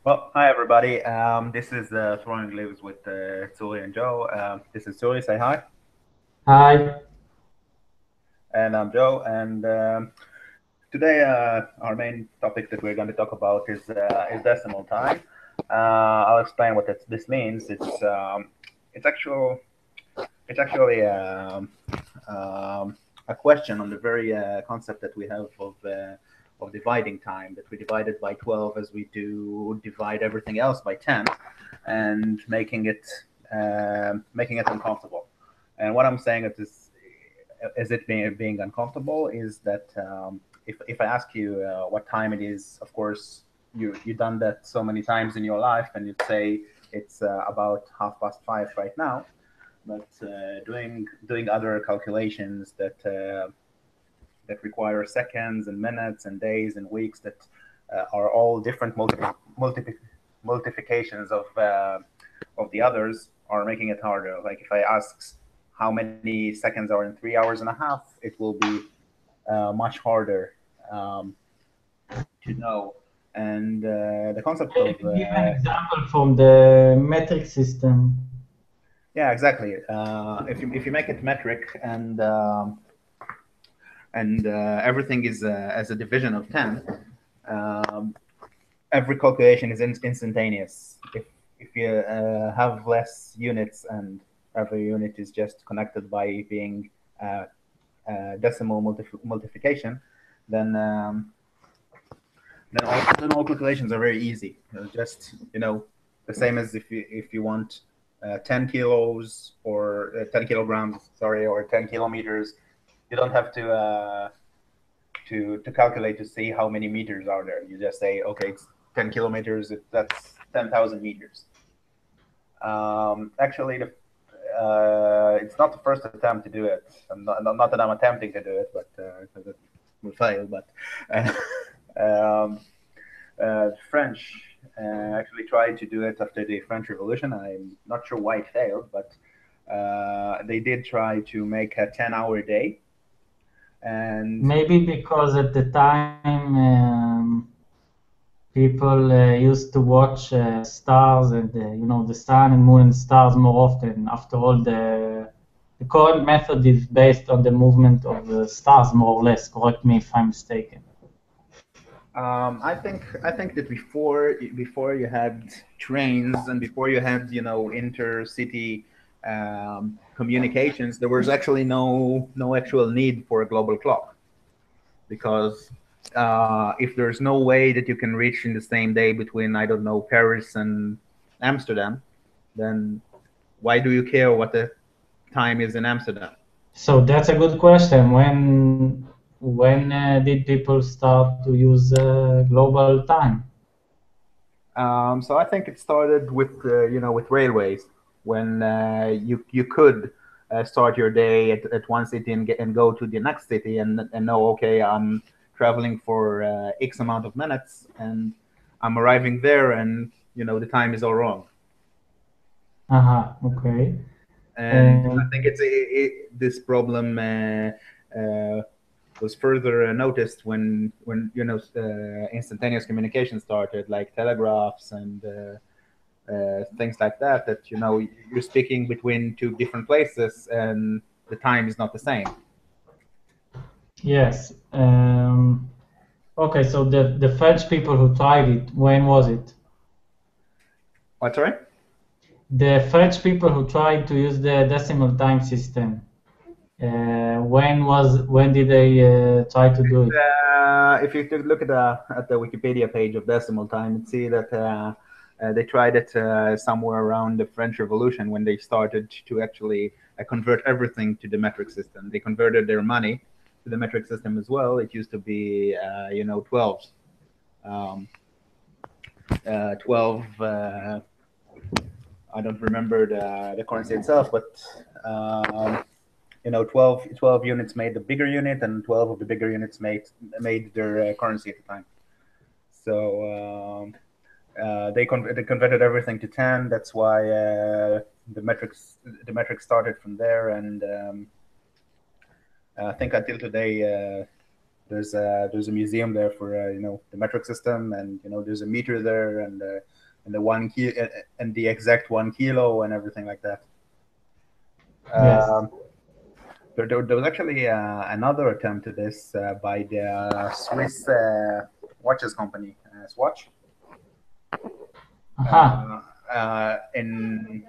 Well, hi everybody. This is Throwing Lives with Tzuri and Joe. This is Tzuri. Say hi. Hi. And I'm Joe. And today, our main topic that we're going to talk about is decimal time. I'll explain what this means. It's actual. It's actually a question on the very concept that we have of dividing time. That we divide it by 12 as we do divide everything else by 10, and making it uncomfortable. And what I'm saying is it being uncomfortable is that if I ask you what time it is, of course you've done that so many times in your life, and you'd say it's about 5:30 right now. But doing other calculations that require seconds and minutes and days and weeks that are all different multiplications of the others are making it harder. Like if I ask how many seconds are in 3 hours and a half, it will be much harder um, to know. And the concept of Maybe give an example from the metric system. yeah, exactly. If you make it metric and everything is as a division of 10, um, every calculation is instantaneous. If you have less units and every unit is just connected by being uh, decimal multiplication, then all calculations are very easy. Just the same as if you want 10 kilos or 10 kilograms, sorry, or 10 kilometers. You don't have to calculate to see how many meters are there. You just say, okay, it's 10 kilometers. That's 10,000 meters. Actually, it's not the first attempt to do it. Not that I'm attempting to do it, but because it will fail. But uh, um, French actually tried to do it after the French Revolution. I'm not sure why it failed, but they did try to make a 10-hour day. And Maybe because at the time people used to watch stars and the sun and moon and stars more often. After all, the current method is based on the movement of the stars, more or less. Correct me if I'm mistaken. I think that before you had trains and before you had intercity communications, there was actually no actual need for a global clock, because if there's no way that you can reach in the same day between, I don't know, Paris and Amsterdam, then why do you care what the time is in Amsterdam? So that's a good question. When did people start to use global time? So I think it started with railways, when you could start your day at one city and go to the next city, and know, okay, I'm traveling for X amount of minutes, and I'm arriving there, and the time is all wrong. Okay. And I And think this problem uh, was further noticed when instantaneous communication started, like telegraphs and things like that. That you're speaking between two different places, and the time is not the same. yes. Okay, so the French people who tried it, when was it? What, sorry? The French people who tried to use the decimal time system, when did they try to do it? If you could look at the Wikipedia page of decimal time and see that they tried it somewhere around the French Revolution, when they started to actually convert everything to the metric system. They converted their money to the metric system as well. It used to be 12s. 12 I don't remember the currency itself, but 12 units made the bigger unit, and 12 of the bigger units made their currency at the time. So they converted everything to 10. That's why the metrics started from there, and I think until today there's a museum there for the metric system, and there's a meter there, and and the 1 kilo and the exact 1 kilo and everything like that. Yes. There was actually another attempt to this by the Swiss watches company, Swatch. Aha. In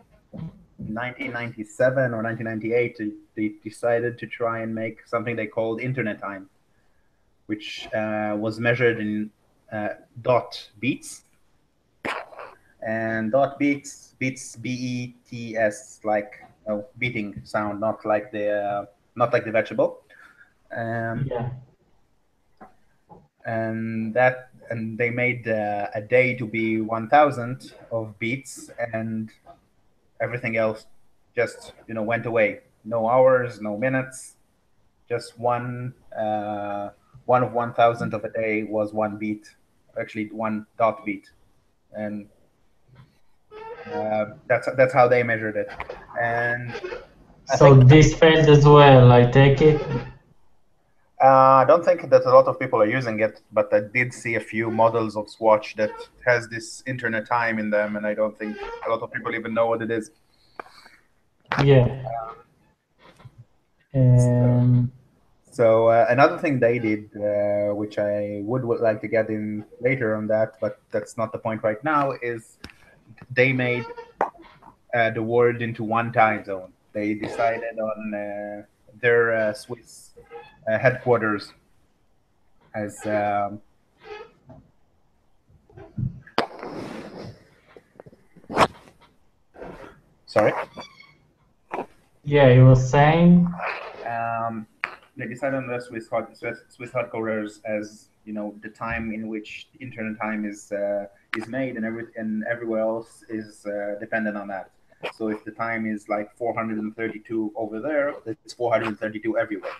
1997 or 1998, they decided to try and make something they called internet time, which was measured in dot beats. And dot beats BETS, like beating sound, not like the vegetable. Yeah. And they made a day to be 1,000 of beats, and everything else just went away. No hours, no minutes, just one of 1,000 of a day was one beat, actually one dot beat, and that's how they measured it. And I So think this failed as well, I take it. I don't think that a lot of people are using it, but I did see a few models of Swatch that has this internet time in them, and I don't think a lot of people even know what it is. Yeah. So another thing they did, which I would like to get in later on that, but that's not the point right now, is they made the world into one time zone. They decided on their Swiss headquarters as sorry. Yeah, you were saying. They decided on the Swiss headquarters as the time in which internet time is made, and everywhere else is dependent on that. So if the time is like 432 over there, it's 432 everywhere,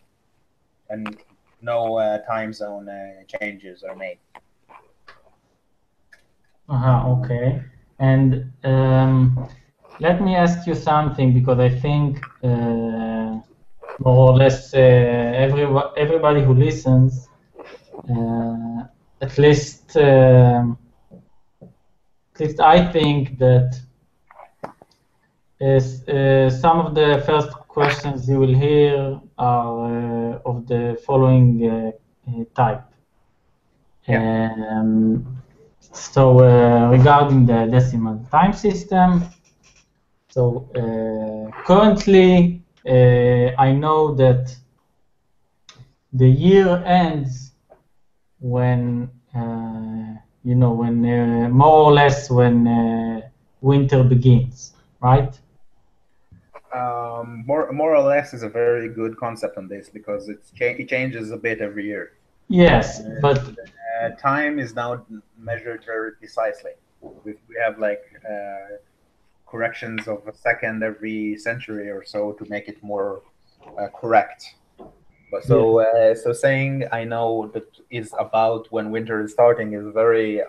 and no time zone changes are made. Okay. And let me ask you something, because I think more or less everybody who listens, at least I think that some of the first questions you will hear are of the following type. Yeah. So regarding the decimal time system, so currently I know that the year ends when when more or less when winter begins, right? More or less is a very good concept on this, because it changes a bit every year. Yes, but Time is now measured very precisely. We have like corrections of a second every century or so to make it more correct. But so saying I know that is about when winter is starting is very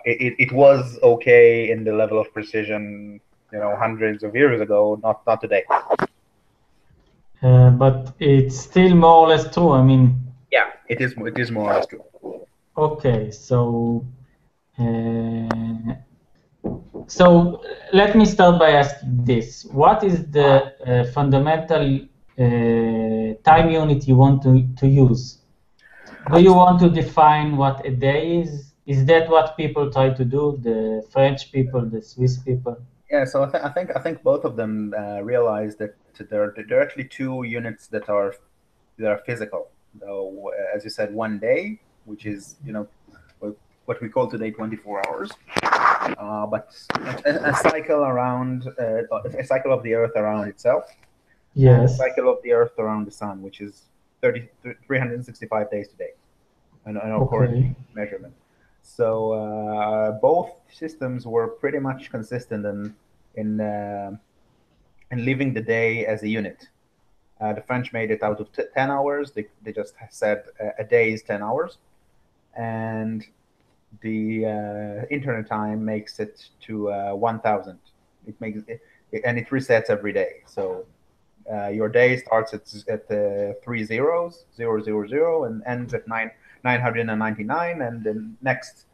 it was okay in the level of precision hundreds of years ago, not today. but it's still more or less true. I mean, Yeah, it is more or less true. okay, so let me start by asking this: what is the fundamental time unit you want to use? Do you want to define what a day is? Is that what people try to do? The French people, the Swiss people? Yeah, so I think both of them realize that there are actually two units that are physical. Though, as you said, 1 day, which is what we call today 24 hours, but a cycle around a cycle of the Earth around itself, and a Yes. cycle of the Earth around the Sun, which is 365 days today, in our current Okay. measurement. So both systems were pretty much consistent in leaving the day as a unit. The French made it out of 10 hours. They just said a day is 10 hours. And the internet time makes it to 1,000. It makes it, and it resets every day. So your day starts at 3 zeros, 000, and ends at 999, and the next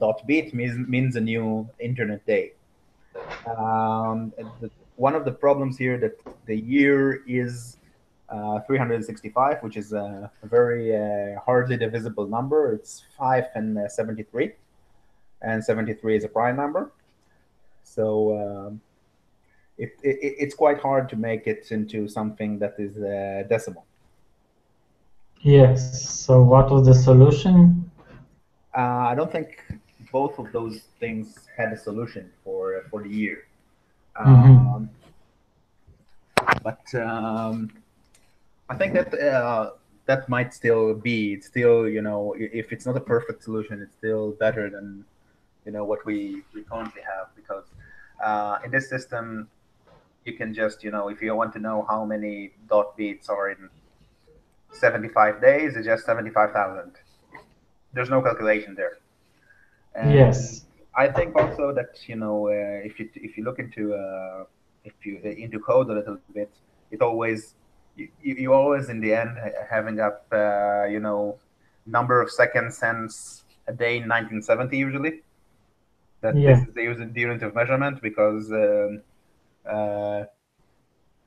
dot beat means a new internet day. One of the problems here that the year is 365, which is a very hardly divisible number. It's 5 and 73, and 73 is a prime number. So it's quite hard to make it into something that is decimal. Yes. So what was the solution? I don't think both of those things had a solution for the year. Mm-hmm. Um, but I think that that might still be. It's still, if it's not a perfect solution, it's still better than what we currently have, because in this system you can just, if you want to know how many dot beats are in 75 days, it's just 75,000. There's no calculation there. And Yes. I think also that, if you look into if you into code a little bit, it always you always in the end having up number of seconds since a day in 1970 usually, that this Yeah. is the unit of measurement, because uh,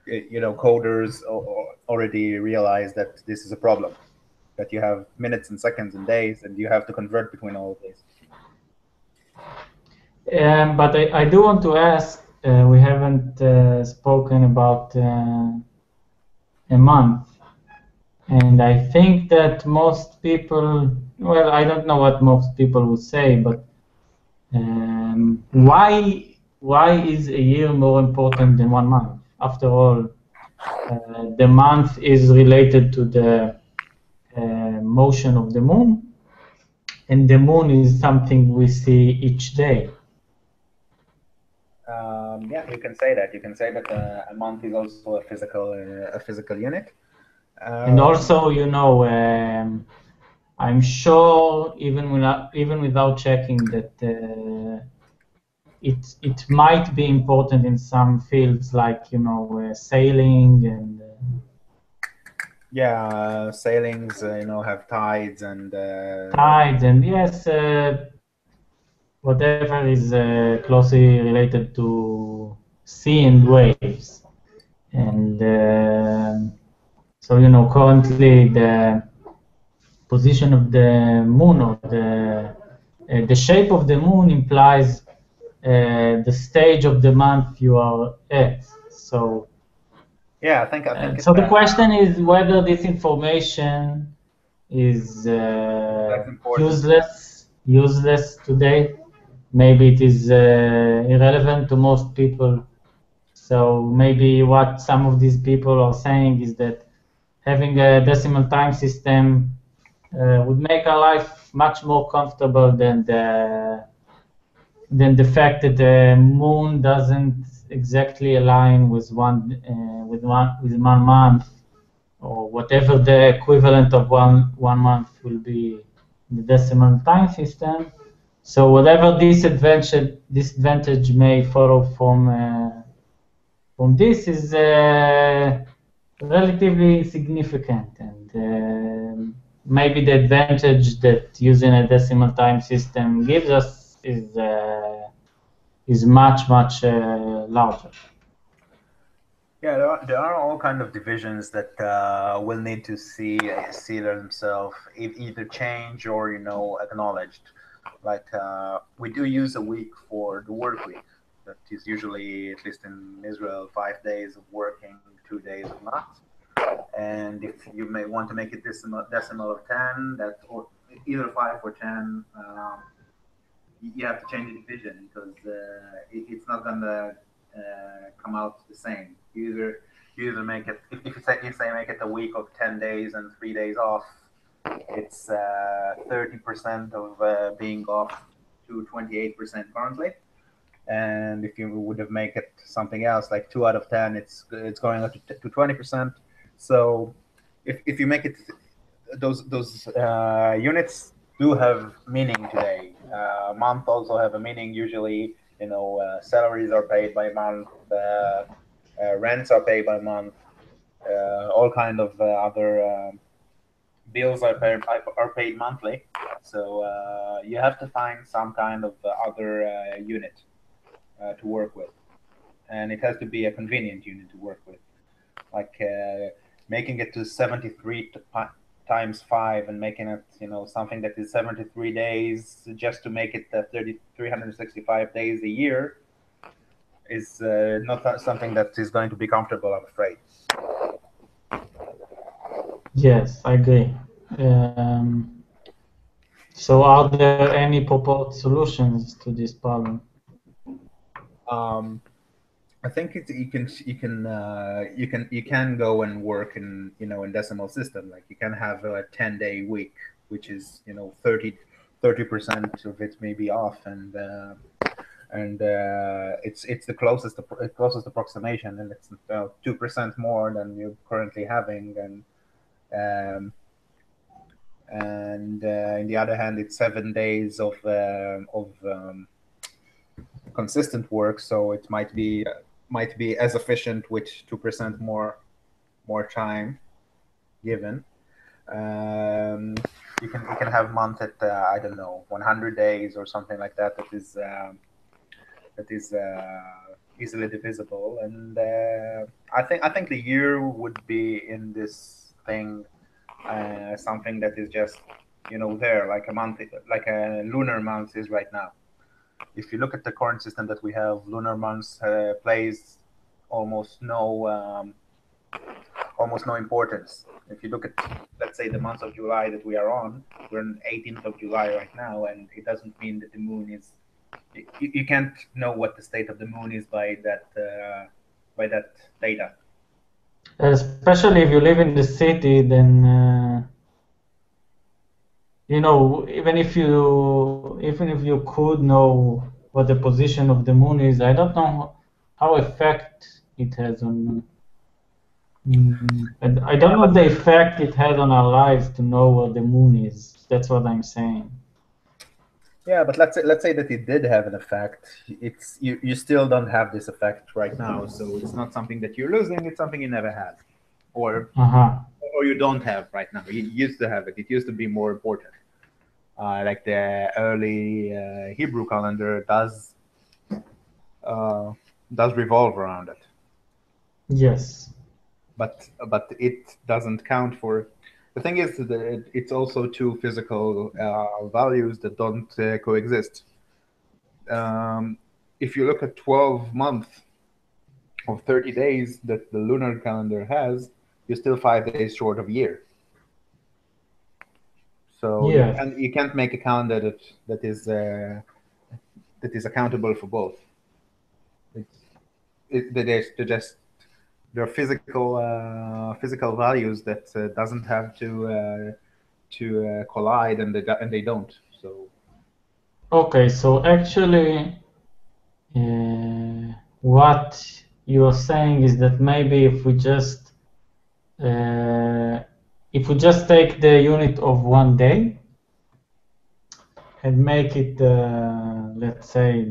coders already realize that this is a problem, that you have minutes and seconds and days, and you have to convert between all of these. But I do want to ask, we haven't spoken about a month. And I think that most people, well, I don't know what most people would say, but why is a year more important than 1 month? After all, the month is related to the motion of the moon, and the moon is something we see each day. Yeah, you can say that. You can say that a month is also a physical unit. And Um, also, I'm sure even without checking that it might be important in some fields like sailing and yeah, sailings, have tides and tides and yes, whatever is closely related to sea and waves. And so currently the position of the moon or the shape of the moon implies the stage of the month you are at. So yeah, I think so the question is whether this information is that's important. useless today. Maybe it is irrelevant to most people. So maybe what some of these people are saying is that having a decimal time system would make our life much more comfortable than the fact that the moon doesn't exactly align with one month, or whatever the equivalent of one month will be in the decimal time system. So whatever disadvantage may follow from this is relatively significant, and maybe the advantage that using a decimal time system gives us is much larger. Yeah, there are all kind of divisions that will need to see themselves either change or acknowledged. Like we do use a week for the work week. That is usually, at least in Israel, 5 days of working, 2 days of not. And if you may want to make it decimal of 10, that, or either 5 or 10, you have to change the division, because it's not gonna come out the same. You either make it, if they make it a week of 10 days and 3 days off, it's 30% of being off to 28% currently. And if you would have make it something else like 2 out of 10, it's going up to 20%. So if you make it, those units do have meaning today. Month also have a meaning. Usually, salaries are paid by month, rents are paid by month, all kind of other bills are paid monthly, so you have to find some kind of other unit to work with, and it has to be a convenient unit to work with, like making it to 73 times 5 and making it, something that is 73 days just to make it 365 days a year is not something that is going to be comfortable, I'm afraid. Yes, I agree. So are there any proposed solutions to this problem? Um, I think you can go and work in in decimal system. Like you can have a 10-day week, which is 30% of it may be off, and it's the closest approximation, and it's 2% more than you're currently having, um, and in the other hand, it's 7 days of consistent work, so it might be as efficient with 2% more time given. Um, you can have month at I don't know 100 days or something like that. That is easily divisible, and I think the year would be in this thing something that is just there like a month, like a lunar month is right now. If you look at the current system that we have, lunar months plays almost no almost no importance. If you look at, let's say, the month of July that we are on, we're on 18th of July right now, and it doesn't mean that the moon is. You can't know what the state of the moon is by that data. Especially if you live in the city, then even if you could know what the position of the moon is, I don't know how effect it has on. And I don't know the effect it has on our lives to know where the moon is. That's what I'm saying. Yeah, but let's say that it did have an effect. It's you still don't have this effect right now, so it's not something that you're losing. It's something you never had, or Uh-huh. or you don't have right now. You used to have it. It used to be more important. Like the early Hebrew calendar uh, does revolve around it, Yes. but it doesn't count for. The thing is that it's also two physical values that don't coexist. Um, if you look at 12 months or 30 days that the lunar calendar has, you're still 5 days short of a year. So Yes. you can't make a calendar that is accountable for both. They're just they're physical values that doesn't have to collide, and they don't. So Okay, so actually, what you're saying is that maybe if we just take the unit of 1 day and make it, let's say,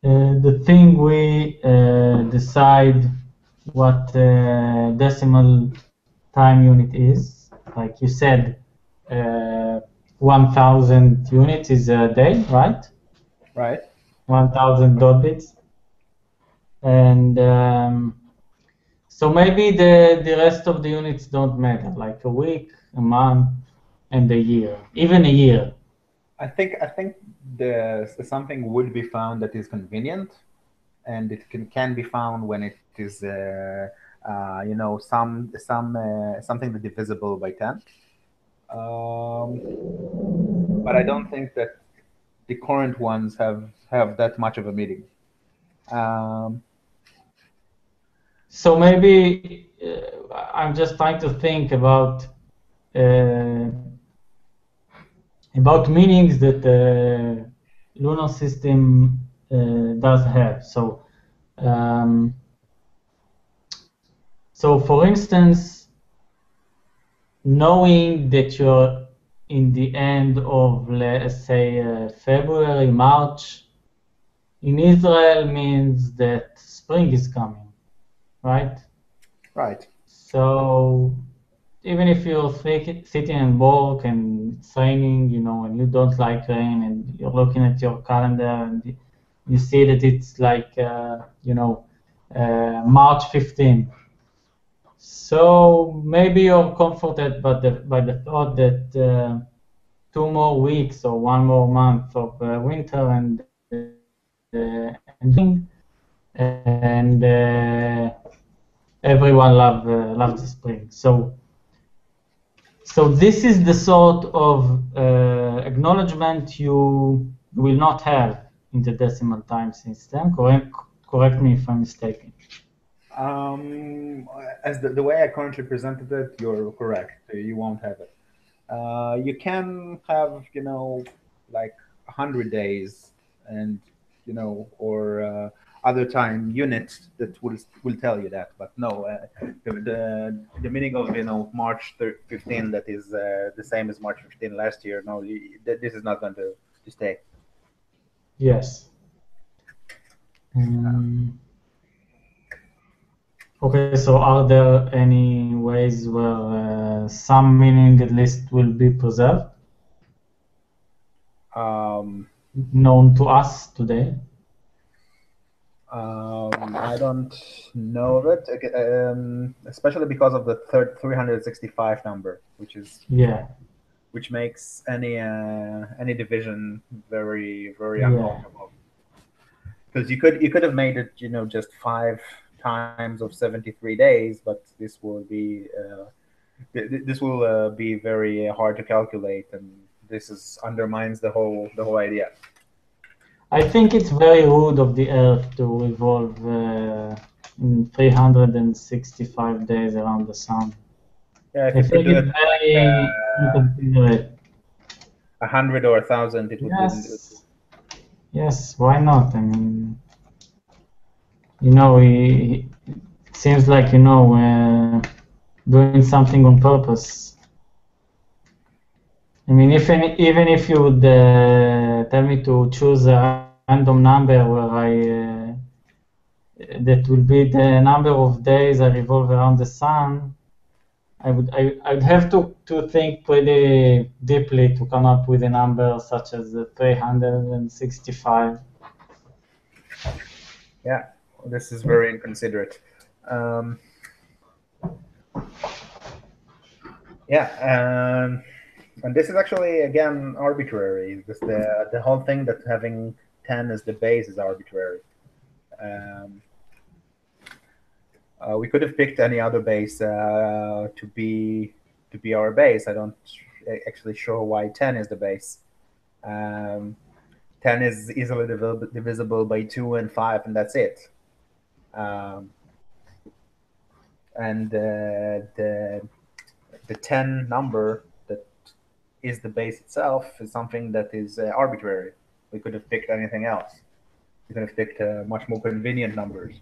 the thing we decide what decimal time unit is. Like you said, 1,000 units is a day, right? right. 1,000 dot bits. And so maybe the rest of the units don't matter, like a week, a month, and a year, even a year. I think something would be found that is convenient, and it can be found when it is something that divisible by 10. Um, but I don't think that the current ones have that much of a meaning. Um, So maybe I'm just trying to think uh, about meanings that the lunar system does have. Um, so for instance, knowing that you're in the end of, let's say, February, March, in Israel means that spring is coming, right? right. So even if you're sitting in work and it's raining, and you don't like rain, and you're looking at your calendar and you see that it's like, March 15. So maybe you're comforted by the thought that 2 more weeks or 1 more month of winter and and everyone loves the spring. So this is the sort of acknowledgement you will not have in the decimal time system. Correct me if I'm mistaken. As the way I currently presented it, you're correct. You won't have it. You can have, like 100 days, and or other time units that will tell you that. But no, the meaning of March 15, that is the same as March 15 last year. No, this is not going to stay. Yes. Um, okay, so are there any ways where some meaning at least will be preserved, Um, known to us today? I don't know of it, especially because of the third 365 number, Yeah, which makes any division very very yeah. uncomfortable. Because you could have made it, just 5 times of 73 days, but this will be very hard to calculate, and this is undermines the whole idea. I think it's very rude of the Earth to revolve in 365 days around the sun. Yeah, if I you could think do it it's like very inconsiderate. 100 or 1,000, it would be. Yes, yes, why not? I mean, it seems like, doing something on purpose. I mean, even if you would tell me to choose a random number where that will be the number of days I revolve around the sun, I'd have to think pretty deeply to come up with a number such as 365. Yeah, this is very inconsiderate. Um, yeah, and this is actually again arbitrary. The whole thing that having 10 as the base is arbitrary. Um, we could have picked any other base to be our base. I don't actually sure why 10 is the base. Um, 10 is easily divisible by 2 and 5, and that's it. Um, and the 10 number that is the base itself is something that is arbitrary. We could have picked anything else. We could have picked much more convenient numbers.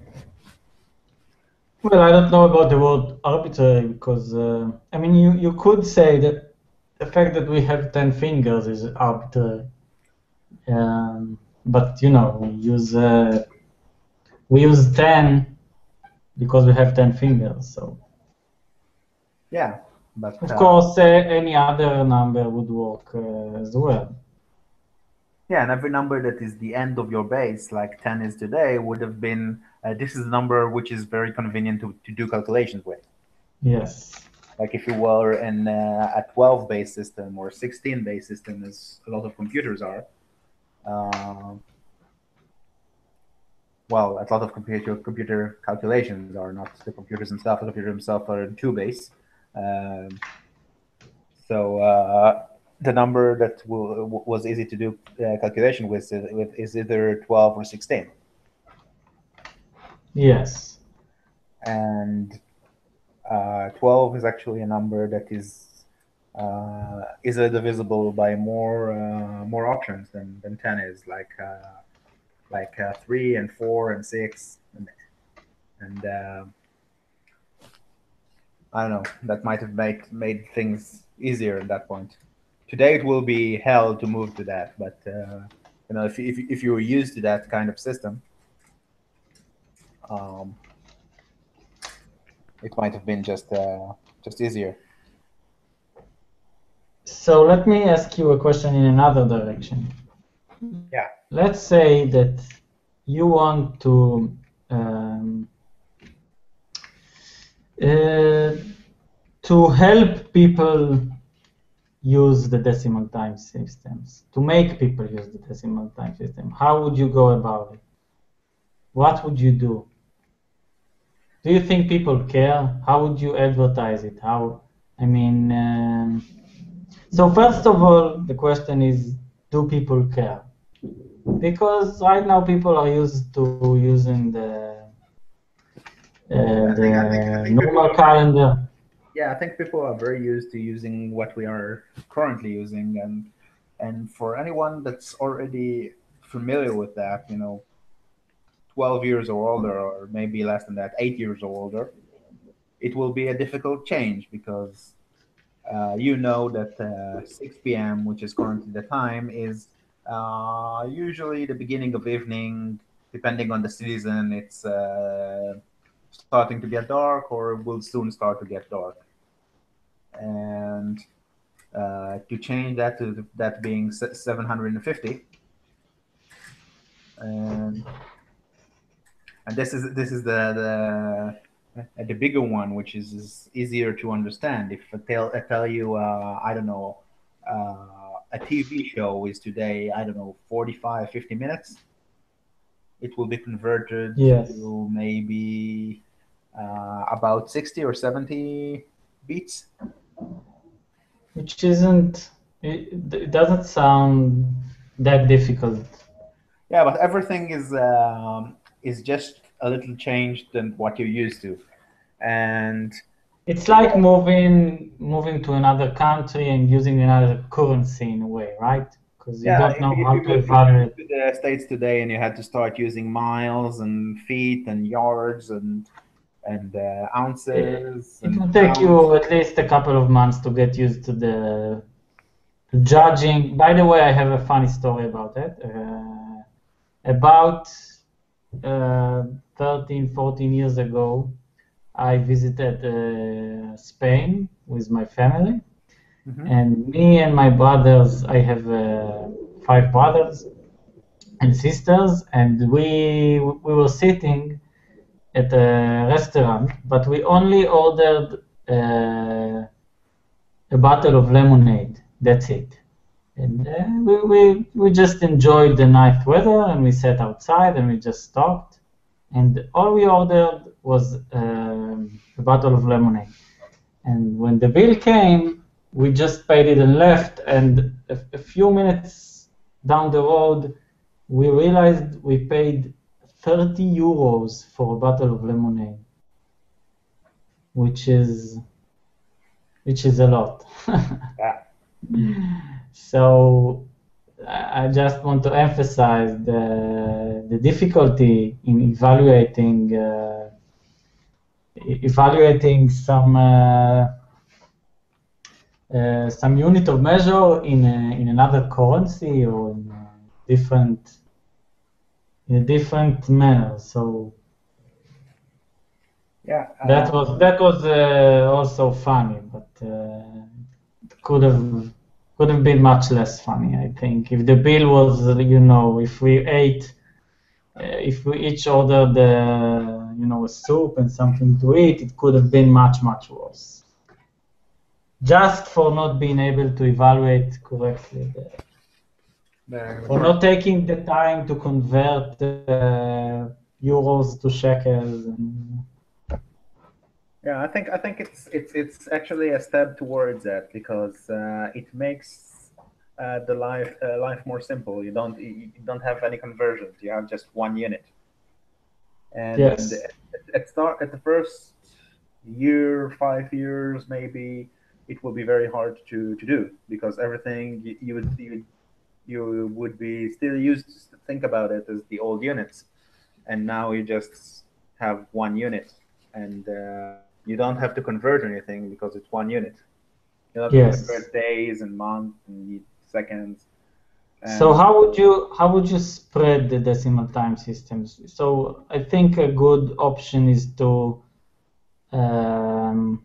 Well, I don't know about the word arbitrary because, I mean, you could say that the fact that we have 10 fingers is arbitrary. But, we use 10 because we have 10 fingers. So, Yeah, but of course, any other number would work as well. yeah, and every number that is the end of your base, like 10 is today, would have been this is a number which is very convenient to do calculations with. Yes. Like if you were in a 12 base system or 16 base system, as a lot of computers are, uh, well, a lot of computer calculations are, not the computers themselves. The computer themselves are in 2 base. Um, so the number that was easy to do calculation with is either 12 or 16. Yes. And 12 is actually a number that is divisible by more options than 10 is, like 3 and 4 and 6, and I don't know, that might have made things easier at that point. Today it will be hell to move to that, but if you were used to that kind of system, um, it might have been just easier. So let me ask you a question in another direction. Yeah. Let's say that you want um, uh, to help people use the decimal time systems, to make people use the decimal time system. How would you go about it? What would you do? Do you think people care? How would you advertise it? I mean, so first of all, the question is, do people care? Because right now people are used to using I the think people normal are very, calendar. yeah, I think people are very used to using what we are currently using, and for anyone that's already familiar with that, 12 years or older, or maybe less than that, 8 years or older, it will be a difficult change because you know that 6 p.m., which is currently the time, is usually the beginning of evening. Depending on the season, it's starting to get dark or will soon start to get dark. And to change that to that being 750, and this is the bigger one, which is easier to understand. If I tell you, I don't know, a TV show is today, I don't know, 45, 50 minutes, it will be converted Yes, to maybe about 60 or 70 beats. which isn't, it doesn't sound that difficult. Yeah, but everything is just a little changed than what you're used to, and It's like moving to another country and using another currency in a way, right? Because you yeah, don't if, know if how you to move if you move evaluate. to the States today and you had to start using miles and feet and yards and ounces It and will take pounds. you at least a couple of months to get used to the judging. By the way, I have a funny story about that. About 13, 14 years ago, I visited Spain with my family, Hmm. and me and my brothers, I have 5 brothers and sisters, and we were sitting at a restaurant, but we only ordered a bottle of lemonade. That's it. And we just enjoyed the nice weather, and we sat outside and we just talked. And all we ordered was a bottle of lemonade. And when the bill came, we just paid it and left. And a few minutes down the road, we realized we paid 30 euros for a bottle of lemonade, which is a lot. Yeah, So I just want to emphasize the difficulty in evaluating some unit of measure in another currency or in a different manner. So yeah. that was also funny, but it could have been much less funny, I think, if the bill was, if we ate, if we each ordered, a soup and something to eat, it could have been much, much worse. Just for not being able to evaluate correctly, The for not taking the time to convert euros to shekels. Yeah, I think it's actually a step towards that because it makes the life more simple. You don't have any conversions. You have just one unit, and Yes, at the first year, 5 years maybe, it will be very hard to do because everything you would be still used to think about it as the old units, and now you just have one unit, and you don't have to convert anything because it's one unit. You don't have to yes. convert days and months and seconds. So And how would you spread the decimal time systems? So I think a good option is um,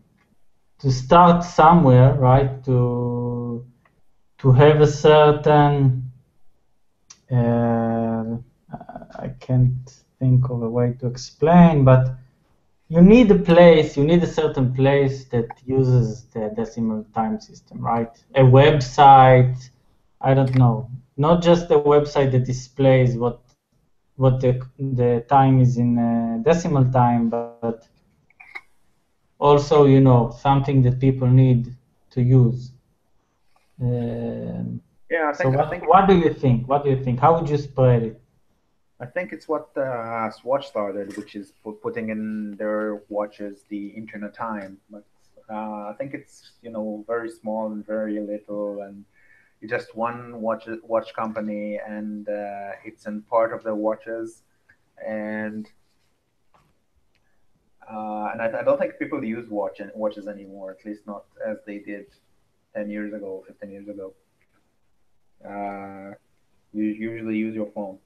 to start somewhere, right? to have a certain, I can't think of a way to explain, but you need a certain place that uses the decimal time system, right? A website, I don't know, not just a website that displays what the time is in decimal time, but also, something that people need to use. Yeah, So I think what do you think? What do you think? How would you spread it? I think it's what Swatch started, which is putting in their watches the internet time. But I think it's very small and very little, and it's just one watch company, and it's in part of the watches, and I don't think people use watches anymore, at least not as they did 10 years ago, 15 years ago. Uh, you usually use your phone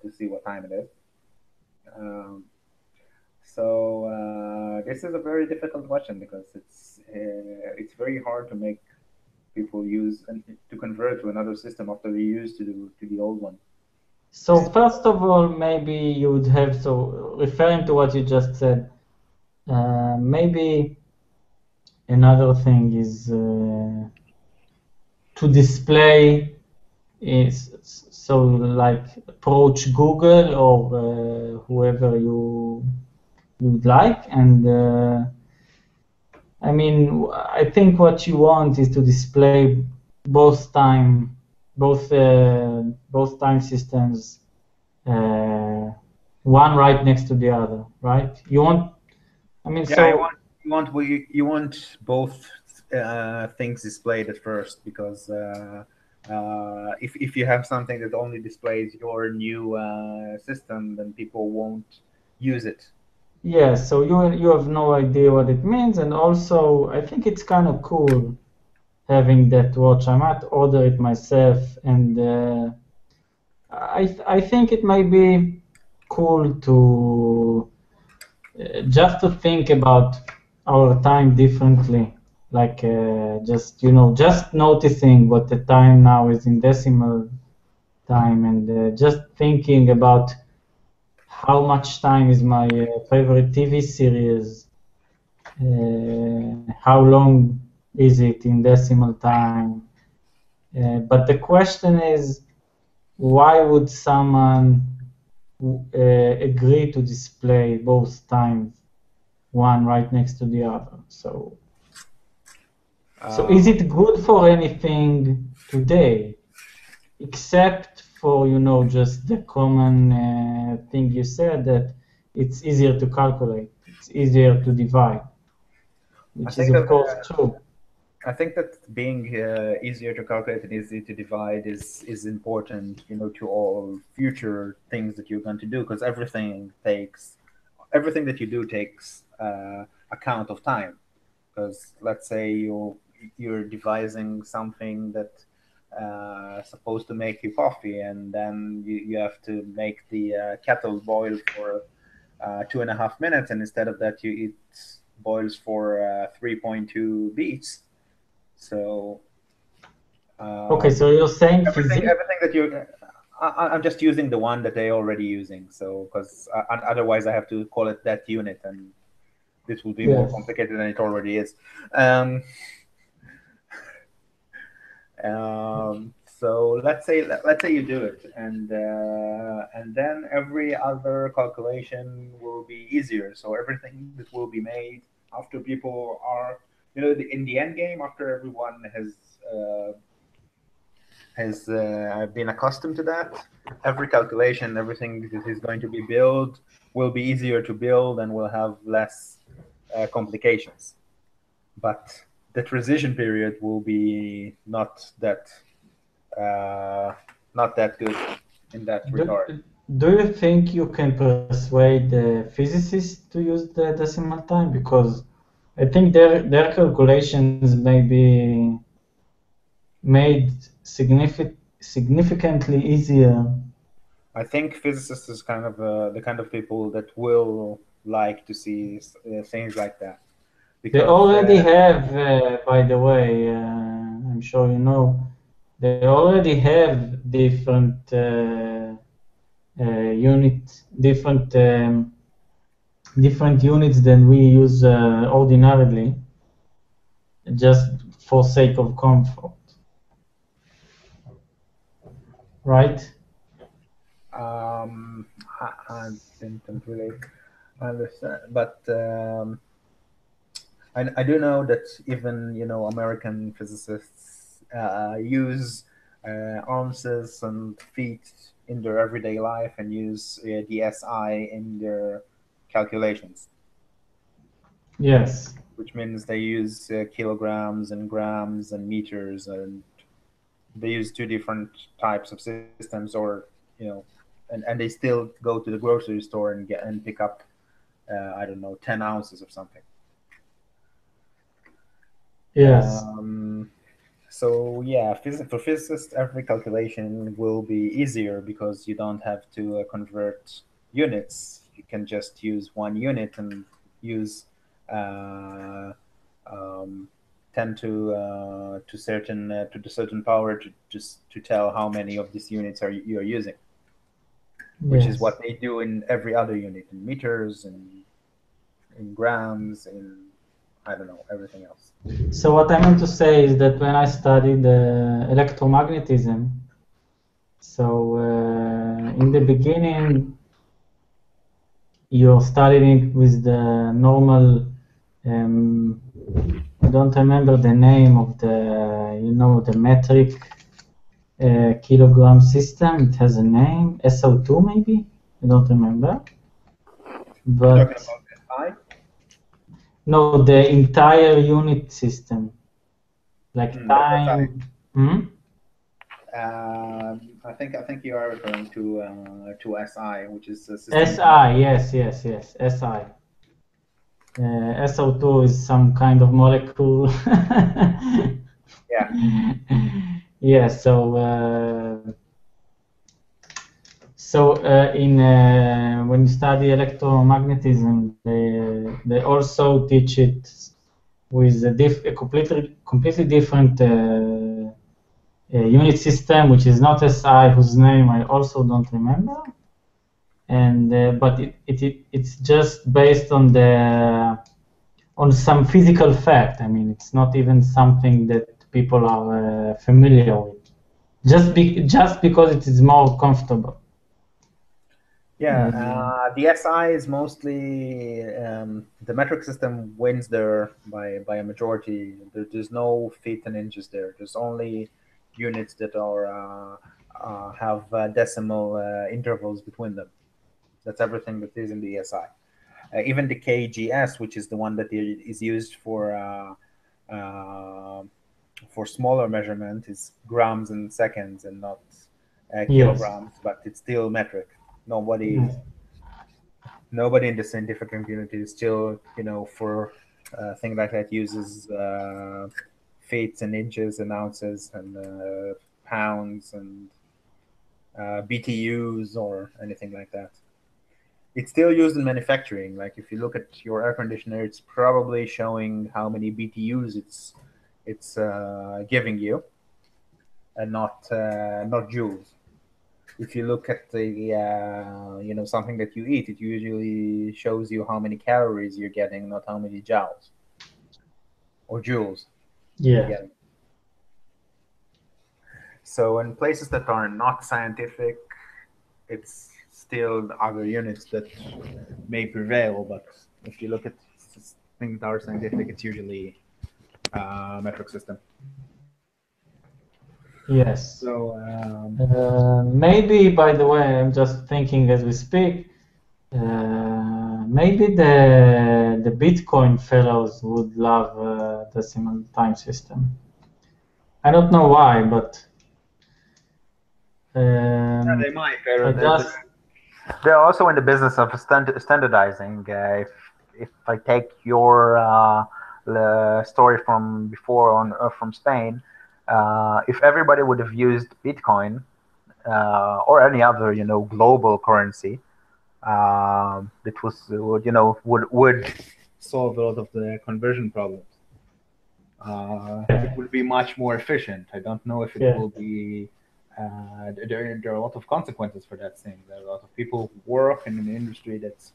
to see what time it is. Um, So this is a very difficult question because it's very hard to make people use and to convert to another system after they used to the old one. So first of all, maybe you would have, so referring to what you just said, maybe another thing is to display is so like approach Google or whoever you'd like, and I mean, I think what you want is to display both time, both time systems, uh, one right next to the other, right? You want, I mean, Yeah, so you want both things displayed at first because if you have something that only displays your new system, then people won't use it. yeah, so you have no idea what it means, and also I think it's kind of cool having that watch. I might order it myself, and I think it might be cool to just to think about our time differently, like just noticing what the time now is in decimal time, and just thinking about how much time is my favorite TV series, how long is it in decimal time. But the question is, why would someone agree to display both times, one right next to the other? So is Uh, it good for anything today, except for, just the common thing you said, that it's easier to calculate, it's easier to divide, I which is think of that course true. I think that being easier to calculate and easy to divide is important, to all future things that you're going to do because everything that you do takes account of time. Because let's say you're devising something that supposed to make you coffee, and then you have to make the kettle boil for 2.5 minutes, and instead of that, it boils for 3.2 beats. So Okay, um, so you're saying physics? everything that I'm just using the one that they already using. So because otherwise I have to call it that unit, and this will be more Yes. complicated than it already is. Um, so let's say you do it, and then every other calculation will be easier. So everything that will be made after people are, in the end game, after everyone has been accustomed to that, every calculation, everything that is going to be built will be easier to build and will have less complications. But the transition period will be uh, not that good in that Do, regard. do you think you can persuade the physicists to use the decimal time? Because I think their calculations may be made significantly easier. I think physicists is kind of the kind of people that will like to see things like that They because already have, by the way, I'm sure you know, they already have different different units than we use ordinarily, just for sake of comfort, right? I didn't really understand, but I do know that even American physicists use ounces and feet in their everyday life and use the SI in their calculations, Yes. which means they use kilograms and grams and meters, and they use two different types of systems, or and they still go to the grocery store and pick up I don't know, 10 ounces of something. Yes. So yeah, for physicists, every calculation will be easier because you don't have to convert units. You can just use one unit and use uh, um, 10 to the certain power to just to tell how many of these units are you are using, which is Yes. what they do in every other unit, in meters, in grams, in I don't know, everything else. So what I meant to say is that when I studied electromagnetism, so in the beginning, you're studying with the normal, um, I don't remember the name of the metric kilogram system. It has a name, SO2 maybe? I don't remember. You're talking But about SI? no, the entire unit system, like That's SI. time. Hmm? I think you are referring to SI, which is a system of SI, measurement. yes, SI. SO2 is some kind of molecule. Yeah, Yeah, in when you study electromagnetism, they also teach it with a completely different unit system, which is not SI, whose name I also don't remember. And but it's just based on some physical fact. I mean, it's not even something that people are familiar with. Just because it is more comfortable. yeah. Uh, The SI is mostly the metric system wins there by a majority. There's no feet and inches there. There's only units that are have decimal intervals between them. That's everything that is in the SI. Even the KGS, which is the one that is used uh, for smaller measurement, is grams and seconds and not yes. kilograms, but it's still metric. Nobody, Yes. nobody in the scientific community is still, for thing like that uses feet and inches and ounces and pounds and BTUs or anything like that. It's still used in manufacturing. Like if you look at your air conditioner, it's probably showing how many BTUs it's giving you, and not joules. If you look at the something that you eat, it usually shows you how many calories you're getting, not how many joules or joules you're Yeah. getting. So in places that are not scientific, it's still other units that may prevail. But if you look at things that are scientific, it's usually metric system. Yes. So Maybe, by the way, I'm just thinking as we speak. Maybe the Bitcoin fellows would love decimal time system. I don't know why, but yeah, they might. I just They're also in the business of standardizing. If I take your story from before from Spain, if everybody would have used Bitcoin or any other global currency, that would solve a lot of the conversion problems. It will be much more efficient. I don't know if it Yeah. will be. There are a lot of consequences for that thing. There are a lot of people who work in an industry that's,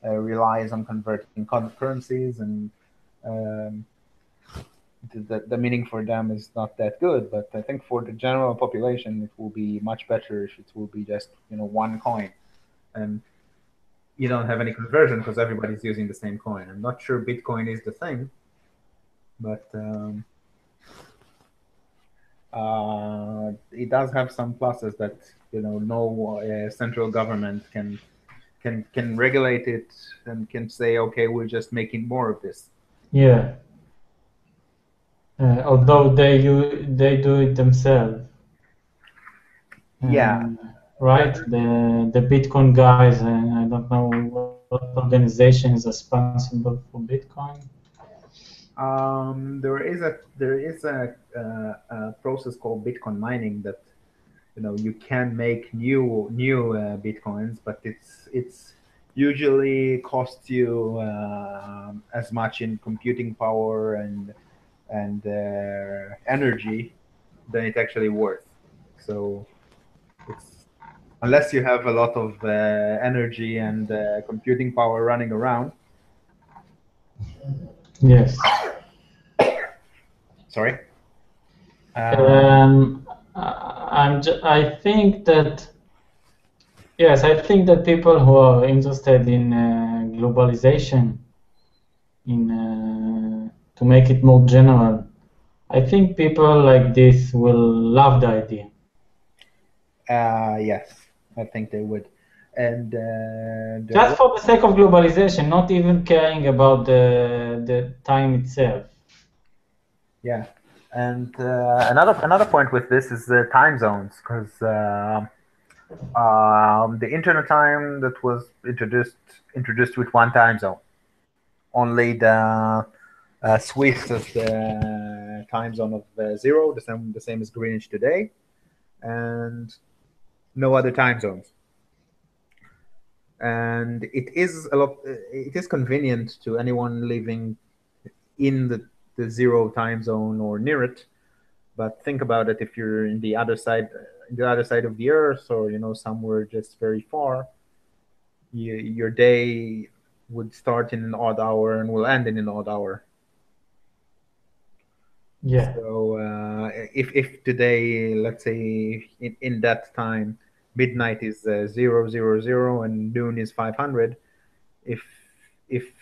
relies on converting currencies, and um, the meaning for them is not that good. But I think for the general population, it will be much better if it will be just one coin, and you don't have any conversion because everybody's using the same coin. I'm not sure Bitcoin is the thing, but it does have some pluses that no central government can regulate it and can say, okay, we're just making more of this. Yeah. Although they do it themselves. Yeah, Right. The Bitcoin guys, and I don't know what organization is responsible for Bitcoin. there is a process called Bitcoin mining that you can make new Bitcoins, but it's usually costs you as much in computing power and energy than it actually worth. So it's unless you have a lot of energy and computing power running around. Yes. Sorry. I think that yes, I think that people who are interested in globalization, in to make it more general, I think people like this will love the idea. Yes, I think they would. And Just for the sake of globalization, not even caring about the time itself. yeah, and another point with this is the time zones, because the internet time that was introduced with one time zone. Only the Swiss is the time zone of zero, the same as Greenwich today, and no other time zones. And it is convenient to anyone living in the zero time zone or near it. But think about it: if you're in the other side of the earth, or somewhere just very far, your day would start in an odd hour and will end in an odd hour. Yeah. So if today, let's say in that time, midnight is 000 and noon is 500. If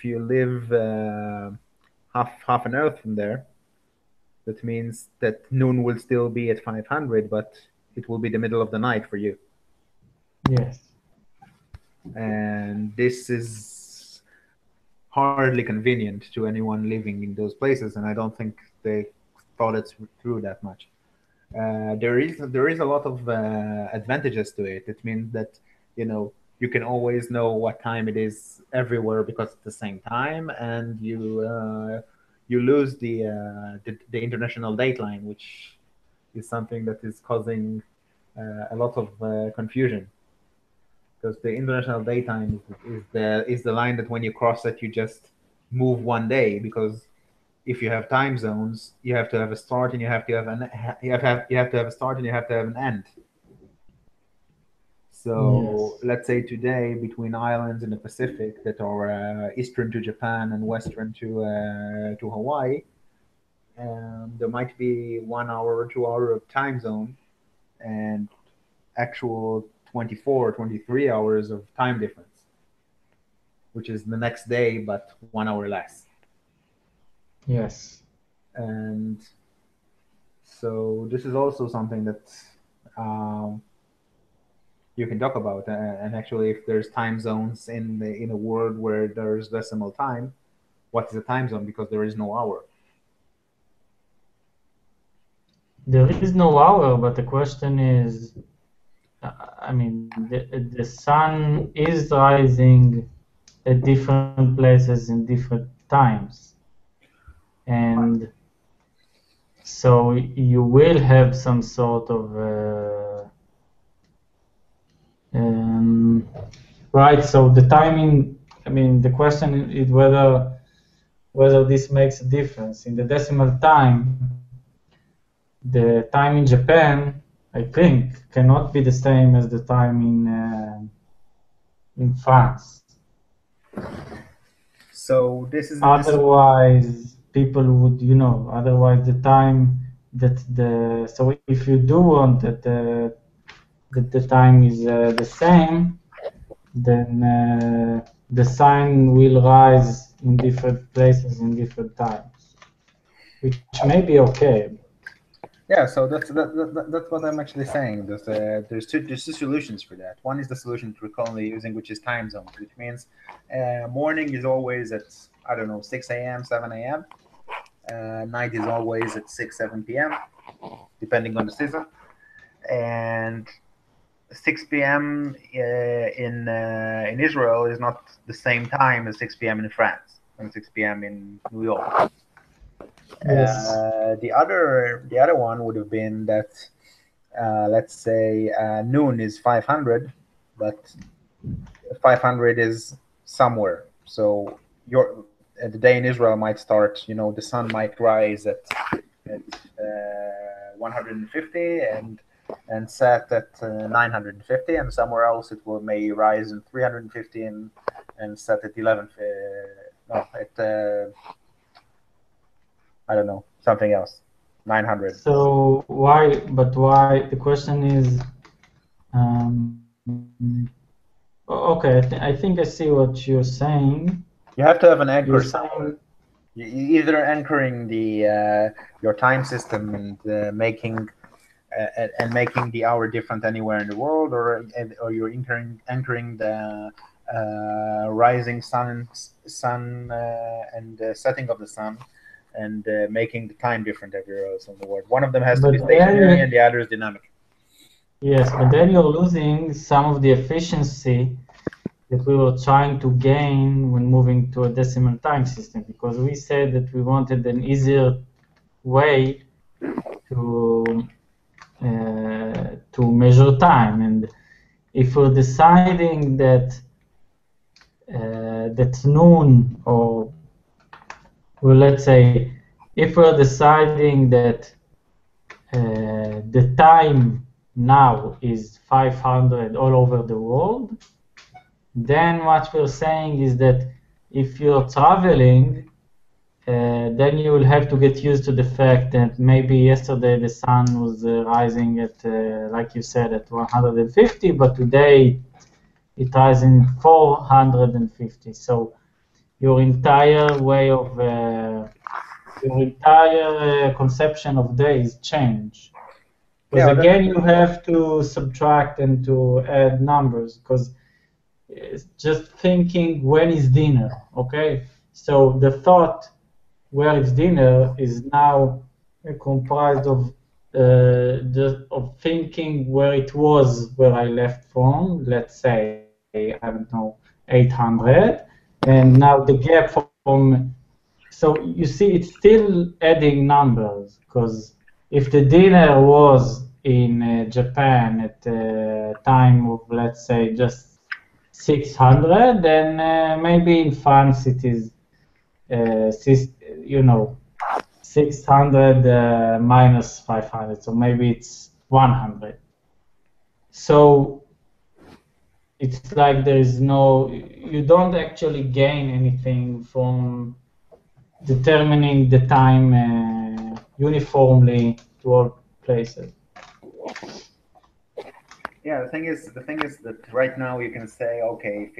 you live half an earth from there, that means that noon will still be at 500, but it will be the middle of the night for you. Yes. And this is hardly convenient to anyone living in those places, and I don't think they thought it through that much. There is a lot of advantages to it. It means that you can always know what time it is everywhere because it's the same time, and you lose the international dateline, which is something that is causing a lot of confusion, because the international daytime is the line that when you cross it, you just move one day, because if you have time zones, you have to have a start and you have to have a start and you have to have an end. So Yes. let's say today, between islands in the Pacific that are eastern to Japan and western to Hawaii, there might be 1 hour or 2 hour of time zone, and actual 24 or 23 hours of time difference, which is the next day but 1 hour less. Yes. And so this is also something that um, you can talk about. And actually, if there's time zones in a world where there's decimal time, what is a time zone? Because there is no hour. There is no hour, but the question is, I mean, the sun is rising at different places in different times, and so you will have some sort of right. So the timing. I mean, the question is whether whether this makes a difference. In the decimal time, the time in Japan, I think, cannot be the same as the time in France. So this is Otherwise, people would, otherwise the time that so if you do want that the time is the same, then the sign will rise in different places in different times, which may be okay. Yeah, so that's what I'm actually saying. There's two solutions for that. One is the solution that we're currently using, which is time zones, which means morning is always at, I don't know, 6 a.m., 7 a.m. Night is always at 6, 7 p.m., depending on the season. And 6 p.m. In Israel is not the same time as 6 p.m. in France and 6 p.m. in New York. Yes. The other one would have been that, let's say, noon is 500, but 500 is somewhere. So the day in Israel might start. The sun might rise at 150 and set at 950, and somewhere else it may rise in 350 and set at 11. No, at I don't know, something else, 900. So why? But why? The question is, okay. I think I see what you're saying. You have to have an anchor You're somewhere. saying, You either anchoring your time system and making the hour different anywhere in the world, or you're anchoring the rising sun and setting of the sun, and making the time different everywhere else in the world. One of them has to be but then stationary, and the other is dynamic. yes, but then you're losing some of the efficiency that we were trying to gain when moving to a decimal time system, because we said that we wanted an easier way to measure time, and if we're deciding that that's noon, or well, let's say if we're deciding that the time now is 500 all over the world, then what we're saying is that if you're traveling, then you will have to get used to the fact that maybe yesterday the sun was rising at, like you said, at 150, but today it rises in 450. So your entire way of, your entire conception of days change. Because Yeah, again, you have to subtract and to add numbers, because it's just thinking when is dinner, okay? So the thought where is dinner is now comprised of of thinking where it was, where I left from, let's say, I don't know, 800, and now the gap from, so you see it's still adding numbers, because if the dinner was in Japan at time of, let's say, just 600, then maybe in France it is, you know, 600 minus 500, so maybe it's 100. So it's like there is no, you don't actually gain anything from determining the time uniformly to all places. Yeah, the thing is that right now you can say, okay,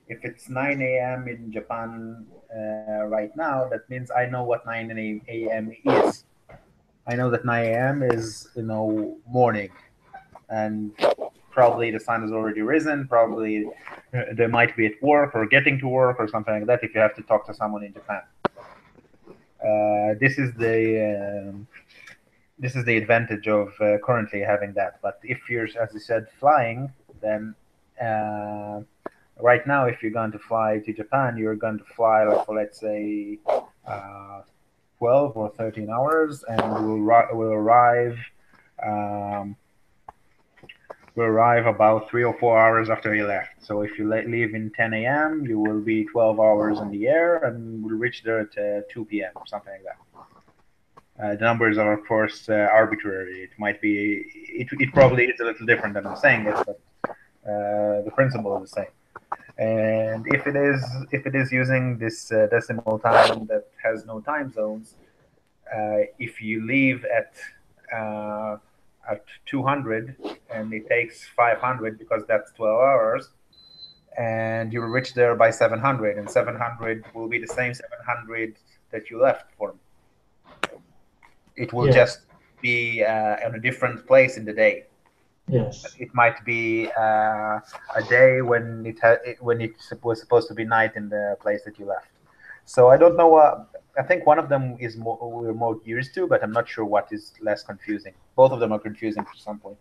if it's 9 a.m. in Japan right now, that means I know what 9 a.m. is. I know that 9 a.m. is, morning, and probably the sun has already risen. Probably they might be at work or getting to work or something like that. If you have to talk to someone in Japan, this is the advantage of currently having that. But if you're, as you said, flying, then right now, if you're going to fly to Japan, you're going to fly like for, let's say, 12 or 13 hours, and will arrive um, will arrive about 3 or 4 hours after you left. So if you leave in 10 a.m., you will be 12 hours in the air and will reach there at 2 p.m. or something like that. The numbers are, of course, arbitrary. It might be, it probably is a little different than I'm saying it, but the principle is the same. And if it is using this decimal time that has no time zones, if you leave uh, at 200 and it takes 500 because that's 12 hours, and you reach there by 700, and 700 will be the same 700 that you left for. It will Yes. just be in a different place in the day. Yes. It might be a day when it was supposed to be night in the place that you left. So I don't know. I think one of them is more we're more used to, but I'm not sure what is less confusing. Both of them are confusing to some point.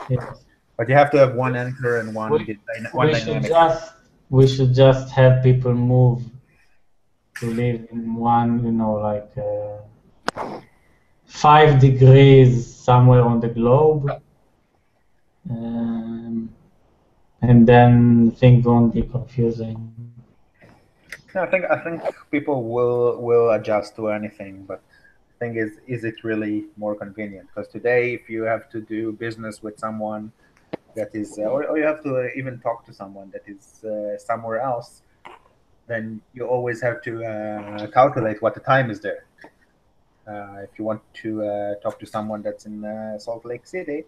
Yes. But you have to have one anchor and We, one we should dynamic. just have people move to live in one, 5 degrees somewhere on the globe, and then things won't be confusing. No, I think people will adjust to anything, but the thing is it really more convenient? Because today, if you have to do business with someone that is, or you have to even talk to someone that is somewhere else, then you always have to calculate what the time is there. If you want to talk to someone that's in Salt Lake City,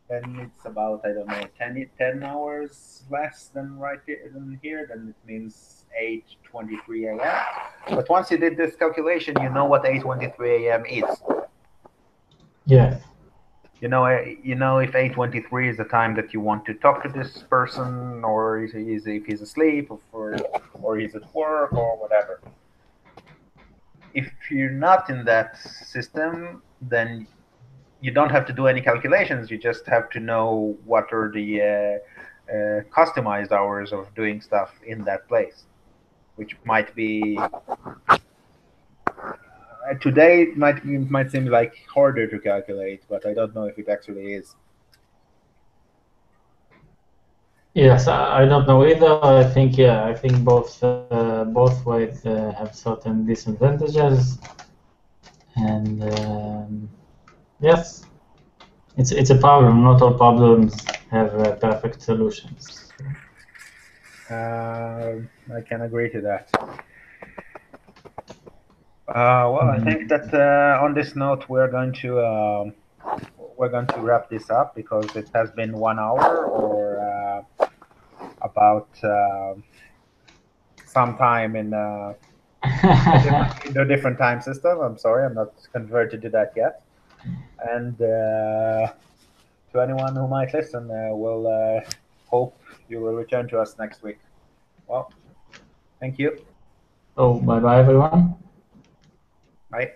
then it's about, I don't know, 10 hours less than than here. Then it means 8:23 a.m. But once you did this calculation, you know what 8:23 a.m. is. Yes. You know if 8:23 is the time that you want to talk to this person, or if he's asleep, or he's at work, or whatever. If you're not in that system, then you don't have to do any calculations. You just have to know what are the customized hours of doing stuff in that place, which might be today it might seem like harder to calculate, but I don't know if it actually is. Yes, I don't know either. I think both ways have certain disadvantages, and yes, it's a problem. Not all problems have perfect solutions. I can agree to that. Well, I think that on this note, we're going to wrap this up because it has been 1 hour or about some time in a different time system. I'm sorry, I'm not converted to that yet. And to anyone who might listen, we'll hope you will return to us next week. Well, thank you. So bye bye everyone. Bye.